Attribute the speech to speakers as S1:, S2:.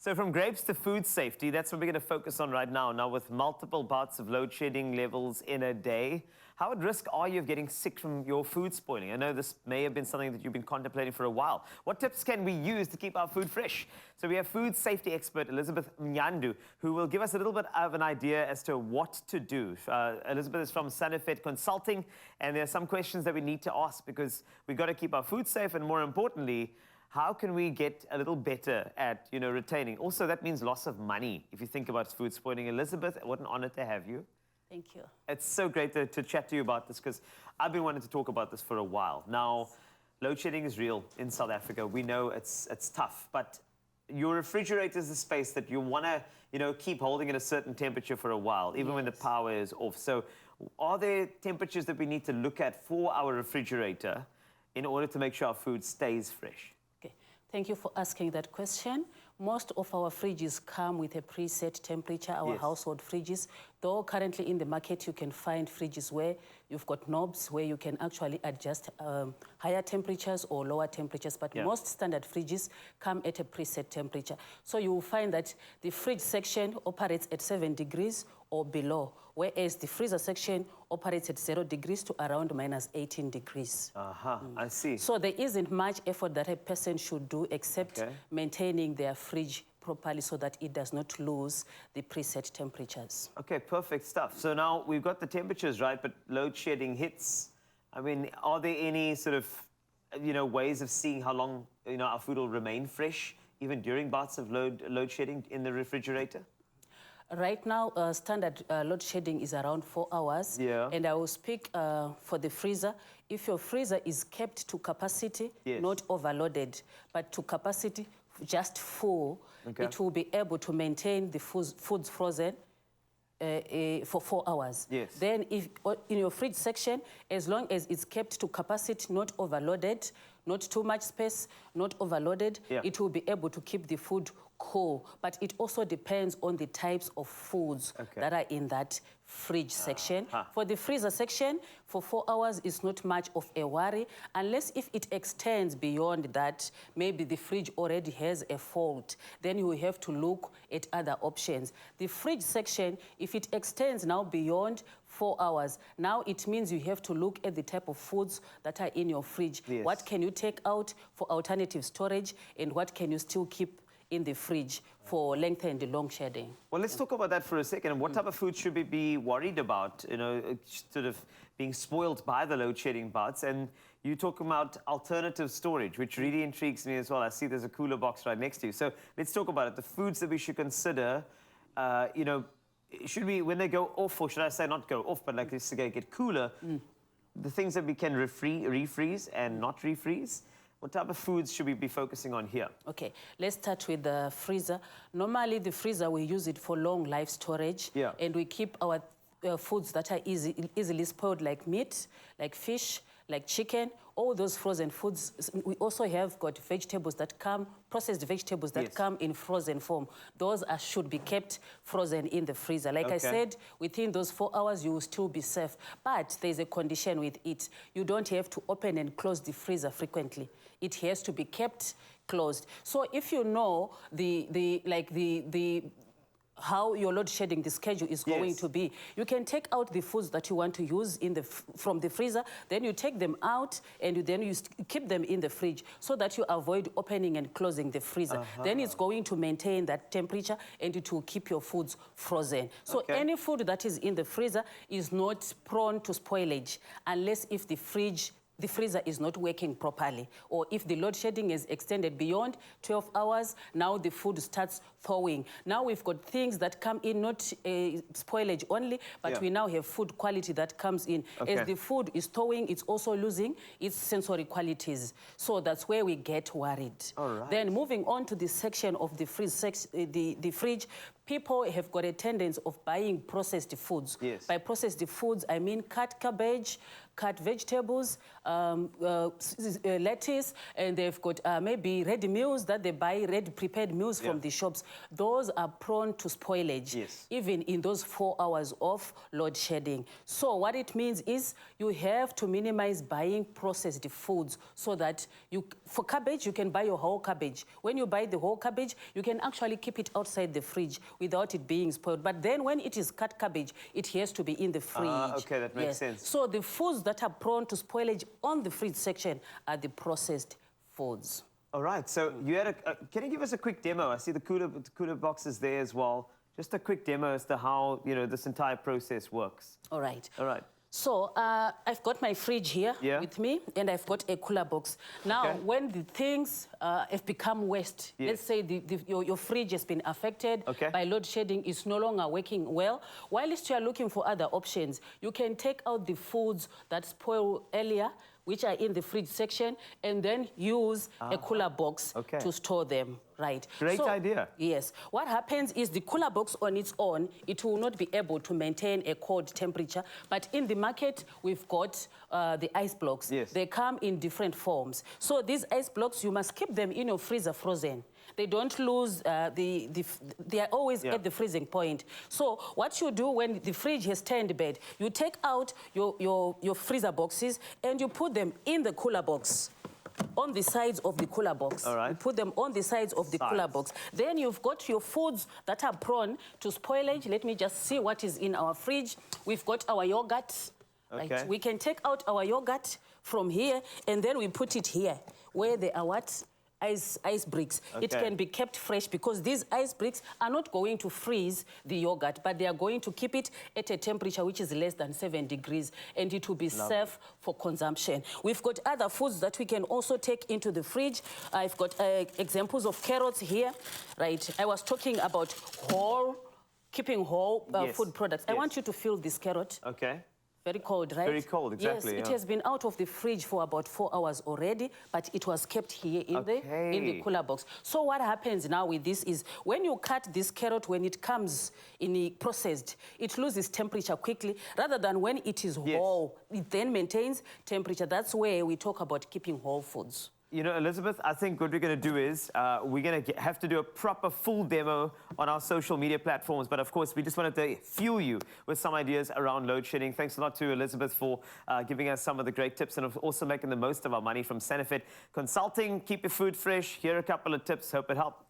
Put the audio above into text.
S1: So from grapes to food safety, that's what we're going to focus on right now. Now, with multiple bouts of load shedding levels in a day, how at risk are you of getting sick from your food spoiling? I know this may have been something that you've been contemplating for a while. What tips can we use to keep our food fresh? So we have food safety expert Elizabeth Mnyandu, who will give us a little bit of an idea as to what to do. Elizabeth is from Saniphet Consulting, and there are some questions that we need to ask because we've got to keep our food safe, and more importantly, how can we get a little better at, retaining? Also, that means loss of money if you think about food spoiling. Elizabeth, what an honor to have you.
S2: Thank you.
S1: It's so great to chat to you about this because I've been wanting to talk about this for a while. Now, load shedding is real in South Africa. We know it's tough, but your refrigerator is a space that you want to, keep holding at a certain temperature for a while, even when the power is off. So are there temperatures that we need to look at for our refrigerator in order to make sure our food stays fresh?
S2: Okay. Thank you for asking that question. Most of our fridges come with a preset temperature, our household fridges. Though currently in the market you can find fridges where you've got knobs where you can actually adjust higher temperatures or lower temperatures, but most standard fridges come at a preset temperature. So you will find that the fridge section operates at 7 degrees or below, whereas the freezer section operates at 0 degrees to around minus 18 degrees.
S1: I see.
S2: So there isn't much effort that a person should do except maintaining their fridge properly so that it does not lose the preset temperatures.
S1: Okay, perfect stuff. So now we've got the temperatures right, but load shedding hits. I mean, are there any sort of, ways of seeing how long, our food will remain fresh, even during bouts of load shedding in the refrigerator?
S2: Right now, standard load shedding is around 4 hours. And I will speak for the freezer. If your freezer is kept to capacity, not overloaded, but to capacity just full, it will be able to maintain the foods frozen for 4 hours. Then if in your fridge section, as long as it's kept to capacity, not overloaded, not too much space, not overloaded, it will be able to keep the food cool. But it also depends on the types of foods that are in that fridge section. For the freezer section, for 4 hours is not much of a worry, unless if it extends beyond that, maybe the fridge already has a fault, then you will have to look at other options. The fridge section, if it extends now beyond 4 hours, now it means you have to look at the type of foods that are in your fridge. What can you take out for alternative storage, and what can you still keep in the fridge for lengthened long shedding? Well,
S1: let's talk about that for a second. What type of food should we be worried about, sort of being spoiled by the load shedding bouts? And you talk about alternative storage, which really intrigues me as well. I see there's a cooler box right next to you. So let's talk about it. The foods that we should consider, should we, when they go off, or should I say not go off, but like this to get cooler, the things that we can refreeze and not refreeze? What type of foods should we be focusing on here?
S2: Okay, let's start with the freezer. Normally, the freezer, we use it for long life storage. And we keep our foods that are easily spoiled, like meat, like fish, like chicken, all those frozen foods. We also have got vegetables that come, processed vegetables that come in frozen form. Those should be kept frozen in the freezer. Like I said, within those 4 hours, you will still be safe. But there's a condition with it. You don't have to open and close the freezer frequently. It has to be kept closed. So if you know how your load shedding, the schedule is going to be, you can take out the foods that you want to use from the freezer, then you take them out and then you keep them in the fridge so that you avoid opening and closing the freezer. Then it's going to maintain that temperature and it will keep your foods frozen. So any food that is in the freezer is not prone to spoilage unless if the freezer is not working properly, or if the load shedding is extended beyond 12 hours, now the food starts thawing. Now we've got things that come in, not spoilage only, but we now have food quality that comes in. As the food is thawing, it's also losing its sensory qualities. So that's where we get worried. Then moving on to the section of the fridge, people have got a tendency of buying processed foods. By processed foods, I mean cut cabbage, cut vegetables, lettuce, and they've got maybe ready meals that they buy, ready prepared meals from the shops. Those are prone to spoilage, even in those 4 hours of load shedding. So what it means is you have to minimize buying processed foods so that for cabbage, you can buy your whole cabbage. When you buy the whole cabbage, you can actually keep it outside the fridge without it being spoiled. But then when it is cut cabbage, it has to be in the fridge.
S1: Okay, that makes sense.
S2: So the foods that are prone to spoilage on the fridge section are the processed foods.
S1: All right, so you had can you give us a quick demo? I see the cooler boxes there as well. Just a quick demo as to how, this entire process works.
S2: All right.
S1: All right.
S2: So I've got my fridge here with me, and I've got a cooler box. Now, when the things have become waste, let's say your fridge has been affected by load shedding, it's no longer working well, whilst you are looking for other options, you can take out the foods that spoil earlier, which are in the fridge section, and then use a cooler box to store them. Right.
S1: Great idea.
S2: Yes. What happens is the cooler box on its own, it will not be able to maintain a cold temperature. But in the market, we've got the ice blocks. Yes. They come in different forms. So these ice blocks, you must keep them in your freezer frozen. They don't lose, they are always at the freezing point. So what you do when the fridge has turned bad, you take out your freezer boxes and you put them in the cooler box. On the sides of the cooler box.
S1: All right.
S2: You put them on the sides of the cooler box. Then you've got your foods that are prone to spoilage. Let me just see what is in our fridge. We've got our yogurt. Right? We can take out our yogurt from here, and then we put it here, where they are what? Ice bricks. It can be kept fresh because these ice bricks are not going to freeze the yogurt, but they are going to keep it at a temperature which is less than 7 degrees, and it will be safe for consumption. We've got other foods that we can also take into the fridge. I've got examples of carrots here, right? I was talking about keeping whole food products. I want you to feel this carrot.
S1: Okay.
S2: Very cold, right?
S1: Very cold, exactly.
S2: Yes, it has been out of the fridge for about 4 hours already, but it was kept here in the cooler box. So what happens now with this is when you cut this carrot, when it comes in processed, it loses temperature quickly, rather than when it is whole, it then maintains temperature. That's where we talk about keeping whole foods.
S1: Elizabeth, I think what we're going to do is we're going to have to do a proper full demo on our social media platforms. But of course, we just wanted to fuel you with some ideas around load shedding. Thanks a lot to Elizabeth for giving us some of the great tips and also making the most of our money from Saniphet Consulting. Keep your food fresh. Here are a couple of tips. Hope it helped.